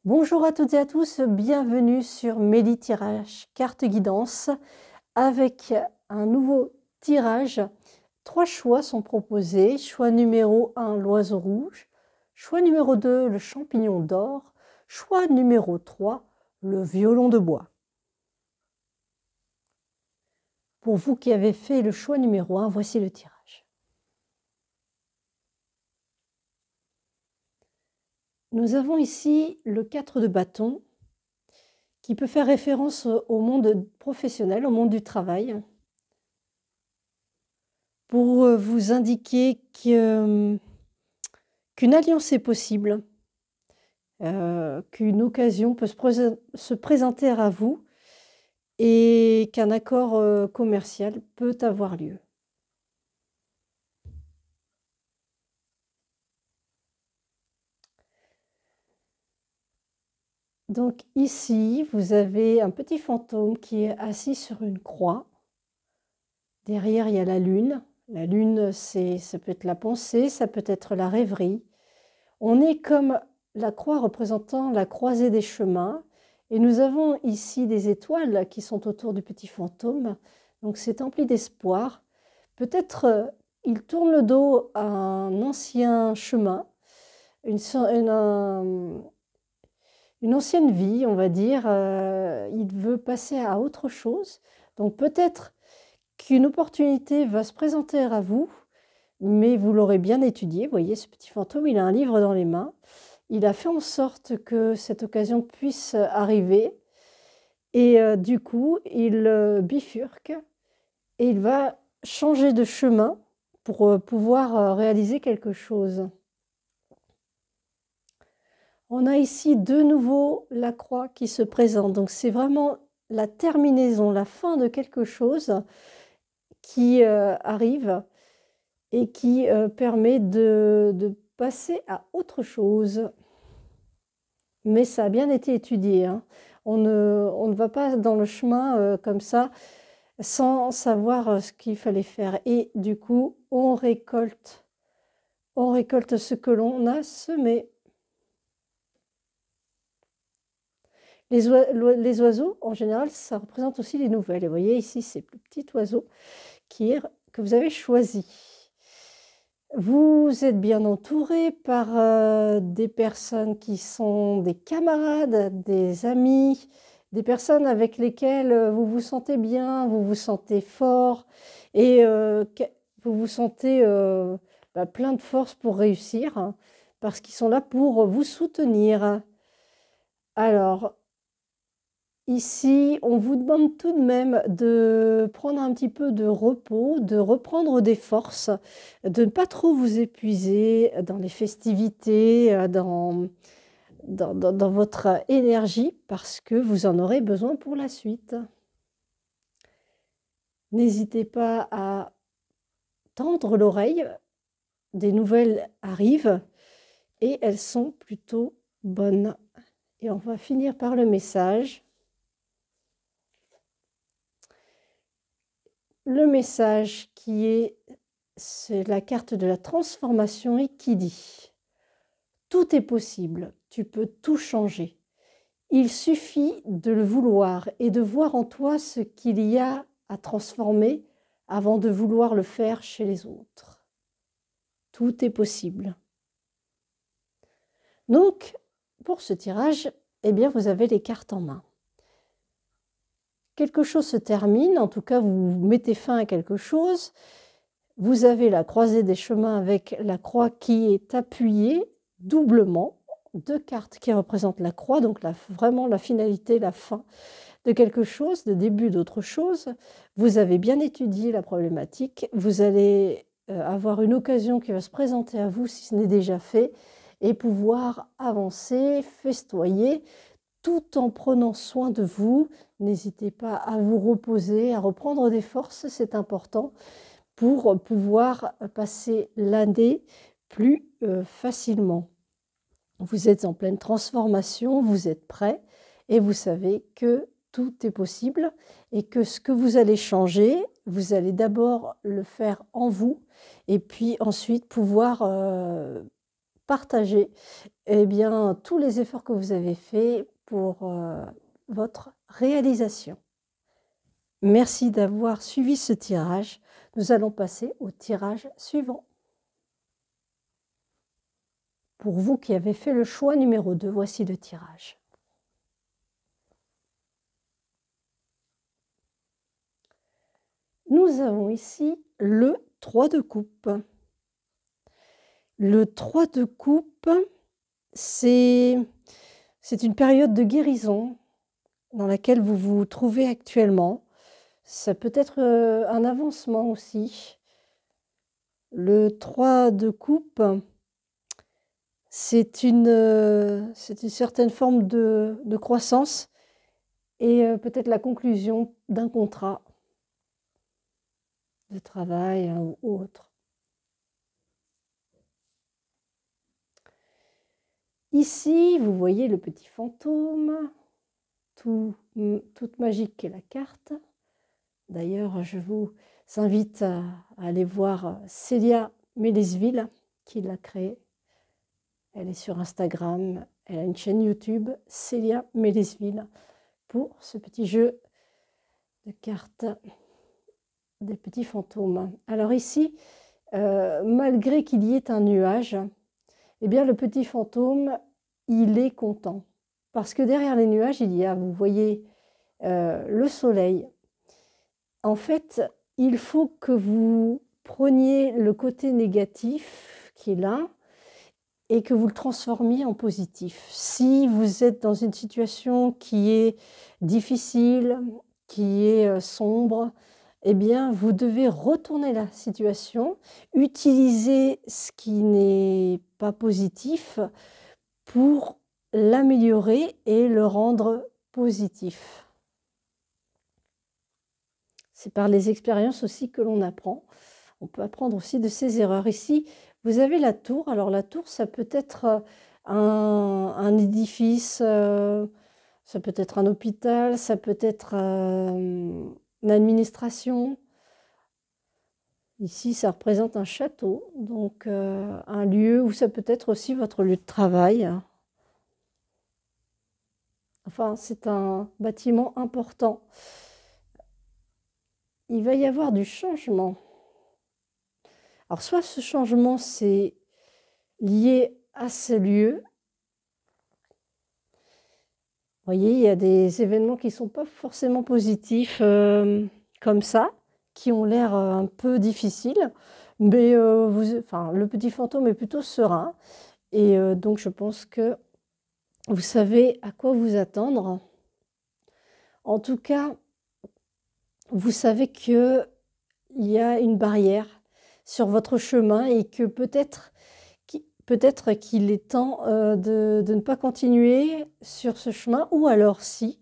Bonjour à toutes et à tous, bienvenue sur Méli Tirage, carte guidance, avec un nouveau tirage. 3 choix sont proposés. Choix numéro 1, l'oiseau rouge. Choix numéro 2, le champignon d'or. Choix numéro 3, le violon de bois. Pour vous qui avez fait le choix numéro 1, voici le tirage. Nous avons ici le 4 de bâton, qui peut faire référence au monde professionnel, au monde du travail, pour vous indiquer qu'une alliance est possible, qu'une occasion peut se présenter à vous et qu'un accord commercial peut avoir lieu. Donc ici, vous avez un petit fantôme qui est assis sur une croix. Derrière, il y a la lune. La lune, ça peut être la pensée, ça peut être la rêverie. On est comme la croix représentant la croisée des chemins. Et nous avons ici des étoiles qui sont autour du petit fantôme. Donc c'est empli d'espoir. Peut-être il tourne le dos à un ancien chemin, une ancienne vie, on va dire. Il veut passer à autre chose. Donc peut-être qu'une opportunité va se présenter à vous, mais vous l'aurez bien étudié. Vous voyez, ce petit fantôme, il a un livre dans les mains. Il a fait en sorte que cette occasion puisse arriver. Et du coup, il bifurque et il va changer de chemin pour pouvoir réaliser quelque chose. On a ici de nouveau la croix qui se présente. Donc c'est vraiment la terminaison, la fin de quelque chose qui arrive et qui permet de passer à autre chose. Mais ça a bien été étudié, hein. On ne va pas dans le chemin comme ça sans savoir ce qu'il fallait faire. Et du coup, on récolte ce que l'on a semé. Les oiseaux, en général, ça représente aussi les nouvelles. Et vous voyez ici, c'est le petit oiseau que vous avez choisi. Vous êtes bien entouré par des personnes qui sont des camarades, des amis, des personnes avec lesquelles vous vous sentez bien, vous vous sentez fort et vous vous sentez plein de force pour réussir, hein, parce qu'ils sont là pour vous soutenir. Alors, ici, on vous demande tout de même de prendre un petit peu de repos, de reprendre des forces, de ne pas trop vous épuiser dans les festivités, dans votre énergie, parce que vous en aurez besoin pour la suite. N'hésitez pas à tendre l'oreille, des nouvelles arrivent et elles sont plutôt bonnes. Et on va finir par le message. Le message c'est la carte de la transformation et qui dit « Tout est possible, tu peux tout changer. Il suffit de le vouloir et de voir en toi ce qu'il y a à transformer avant de vouloir le faire chez les autres. Tout est possible. » Donc, pour ce tirage, eh bien, vous avez les cartes en main. Quelque chose se termine, en tout cas, vous mettez fin à quelque chose. Vous avez la croisée des chemins avec la croix qui est appuyée doublement, 2 cartes qui représentent la croix, donc vraiment la finalité, la fin de quelque chose, le début d'autre chose. Vous avez bien étudié la problématique, vous allez avoir une occasion qui va se présenter à vous si ce n'est déjà fait, et pouvoir avancer, festoyer, tout en prenant soin de vous. N'hésitez pas à vous reposer, à reprendre des forces, c'est important, pour pouvoir passer l'année plus facilement. Vous êtes en pleine transformation, vous êtes prêt et vous savez que tout est possible et que ce que vous allez changer, vous allez d'abord le faire en vous et puis ensuite pouvoir partager eh bien, tous les efforts que vous avez faits pour votre réalisation. Merci d'avoir suivi ce tirage. Nous allons passer au tirage suivant. Pour vous qui avez fait le choix numéro 2, voici le tirage. Nous avons ici le 3 de coupe. Le 3 de coupe, c'est une période de guérison dans laquelle vous vous trouvez actuellement. Ça peut être un avancement aussi. Le 3 de coupe, c'est une certaine forme de croissance et peut-être la conclusion d'un contrat de travail ou autre. Ici, vous voyez le petit fantôme, toute magique est la carte. D'ailleurs, je vous invite à aller voir Célia Mélesville qui l'a créée. Elle est sur Instagram, elle a une chaîne YouTube, Célia Mélesville, pour ce petit jeu de cartes des petits fantômes. Alors ici, malgré qu'il y ait un nuage, eh bien le petit fantôme, il est content. Parce que derrière les nuages, il y a, vous voyez, le soleil. En fait, il faut que vous preniez le côté négatif qui est là et que vous le transformiez en positif. Si vous êtes dans une situation qui est difficile, qui est sombre, eh bien, vous devez retourner la situation, utiliser ce qui n'est pas positif pour l'améliorer et le rendre positif. C'est par les expériences aussi que l'on apprend. On peut apprendre aussi de ses erreurs. Ici, vous avez la tour. Alors la tour, ça peut être un édifice, ça peut être un hôpital, ça peut être une administration. Ici, ça représente un château, donc un lieu où ça peut être aussi votre lieu de travail. Enfin, c'est un bâtiment important. Il va y avoir du changement. Alors, soit ce changement, c'est lié à ce lieu. Vous voyez, il y a des événements qui ne sont pas forcément positifs comme ça, qui ont l'air un peu difficiles, mais le petit fantôme est plutôt serein. Et donc, je pense que vous savez à quoi vous attendre. En tout cas, vous savez qu'il y a une barrière sur votre chemin et que peut-être qu'il est temps de ne pas continuer sur ce chemin, ou alors si,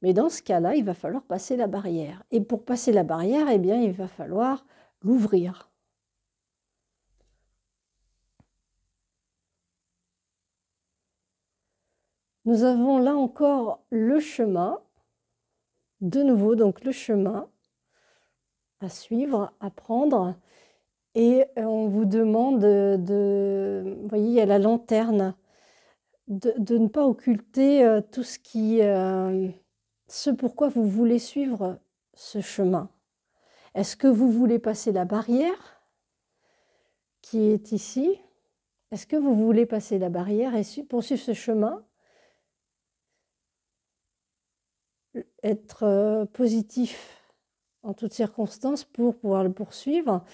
mais dans ce cas-là, il va falloir passer la barrière. Et pour passer la barrière, eh bien, il va falloir l'ouvrir. Nous avons là encore le chemin, de nouveau, donc le chemin à suivre, à prendre. Et on vous demande vous voyez, il y a la lanterne, de ne pas occulter tout ce pourquoi vous voulez suivre ce chemin. Est-ce que vous voulez passer la barrière qui est ici? Est-ce que vous voulez passer la barrière et poursuivre ce chemin? Être positif en toutes circonstances pour pouvoir le poursuivre?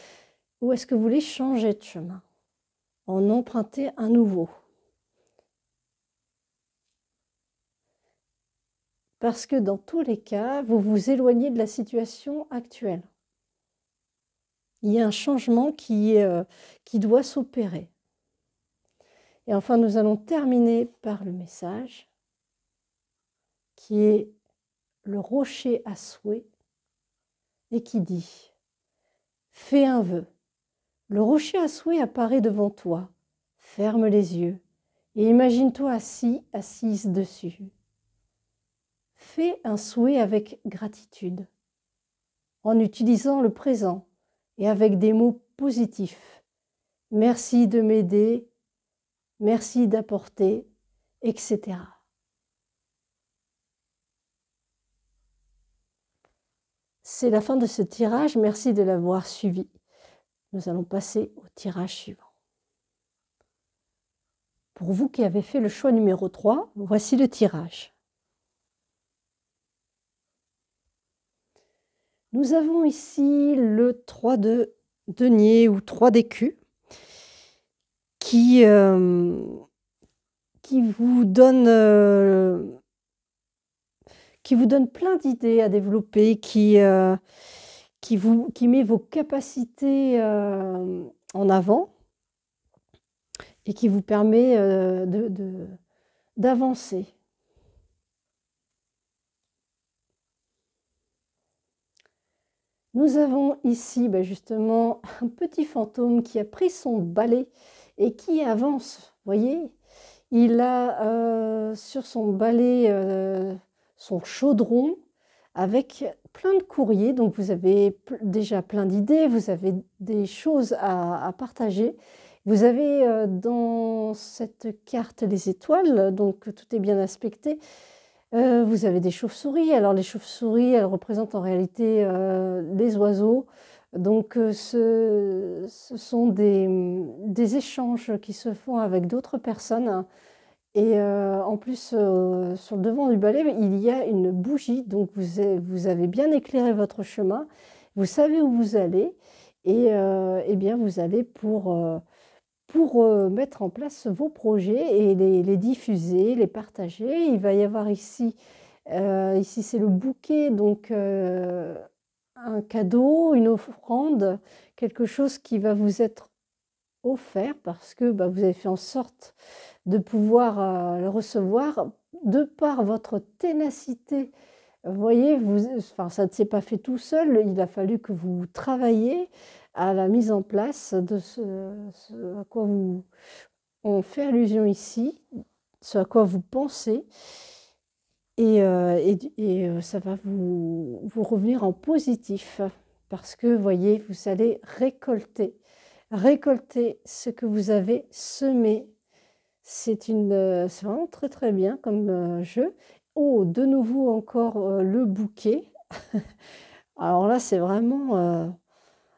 Ou est-ce que vous voulez changer de chemin, en emprunter un nouveau? Parce que dans tous les cas, vous vous éloignez de la situation actuelle. Il y a un changement qui doit s'opérer. Et enfin, nous allons terminer par le message qui est le rocher à souhait et qui dit « Fais un vœu. Le rocher à souhait apparaît devant toi. Ferme les yeux et imagine-toi assise dessus. Fais un souhait avec gratitude, en utilisant le présent et avec des mots positifs. Merci de m'aider, merci d'apporter, etc. C'est la fin de ce tirage. Merci de l'avoir suivi. Nous allons passer au tirage suivant. Pour vous qui avez fait le choix numéro 3, voici le tirage. Nous avons ici le 3 de denier ou 3 d'écus qui vous donne plein d'idées à développer, qui met vos capacités en avant et qui vous permet d'avancer. Nous avons ici justement un petit fantôme qui a pris son balai et qui avance. Voyez, il a sur son balai son chaudron avec plein de courriers. Donc vous avez déjà plein d'idées, vous avez des choses à partager. Vous avez dans cette carte les étoiles, donc tout est bien aspecté. Vous avez des chauves-souris. Alors les chauves-souris, elles représentent en réalité les oiseaux. Donc ce sont des échanges qui se font avec d'autres personnes. Et en plus, sur le devant du balai, il y a une bougie. Donc vous avez bien éclairé votre chemin. Vous savez où vous allez. Et eh bien, vous allez pour mettre en place vos projets et les diffuser, les partager. Il va y avoir ici c'est le bouquet, donc un cadeau, une offrande, quelque chose qui va vous être offert parce que vous avez fait en sorte de pouvoir le recevoir de par votre ténacité. Vous voyez, ça ne s'est pas fait tout seul, il a fallu que vous travailliez à la mise en place de ce à quoi on fait allusion ici, ce à quoi vous pensez, et ça va vous revenir en positif, parce que, vous voyez, vous allez récolter ce que vous avez semé. C'est vraiment très très bien comme jeu. Oh, de nouveau encore le bouquet. Alors là, c'est vraiment...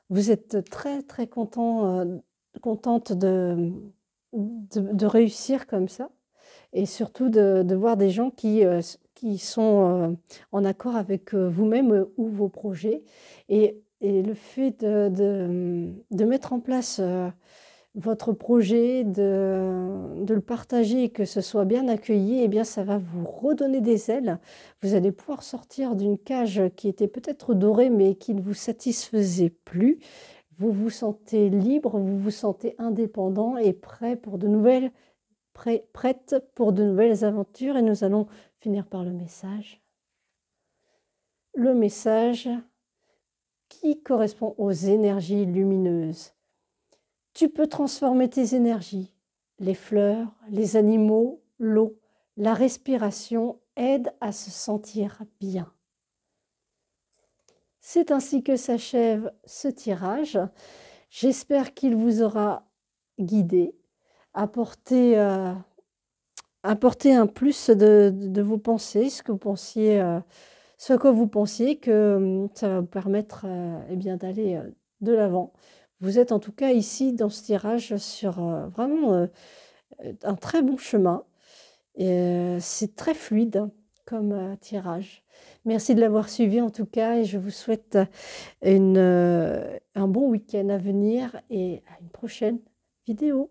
vous êtes très très contente de réussir comme ça. Et surtout de voir des gens qui sont en accord avec vous-même ou vos projets. Et le fait de mettre en place votre projet, de le partager et que ce soit bien accueilli, eh bien, ça va vous redonner des ailes. Vous allez pouvoir sortir d'une cage qui était peut-être dorée, mais qui ne vous satisfaisait plus. Vous vous sentez libre, vous vous sentez indépendant et prête pour de nouvelles aventures. Et nous allons finir par le message. Le message qui correspond aux énergies lumineuses. Tu peux transformer tes énergies. Les fleurs, les animaux, l'eau, la respiration aident à se sentir bien. C'est ainsi que s'achève ce tirage. J'espère qu'il vous aura guidé, apporté un plus de vos pensées, ce à quoi vous pensiez, que ça va vous permettre d'aller de l'avant. Vous êtes en tout cas ici dans ce tirage sur vraiment un très bon chemin. C'est très fluide comme tirage. Merci de l'avoir suivi en tout cas et je vous souhaite un bon week-end à venir et à une prochaine vidéo.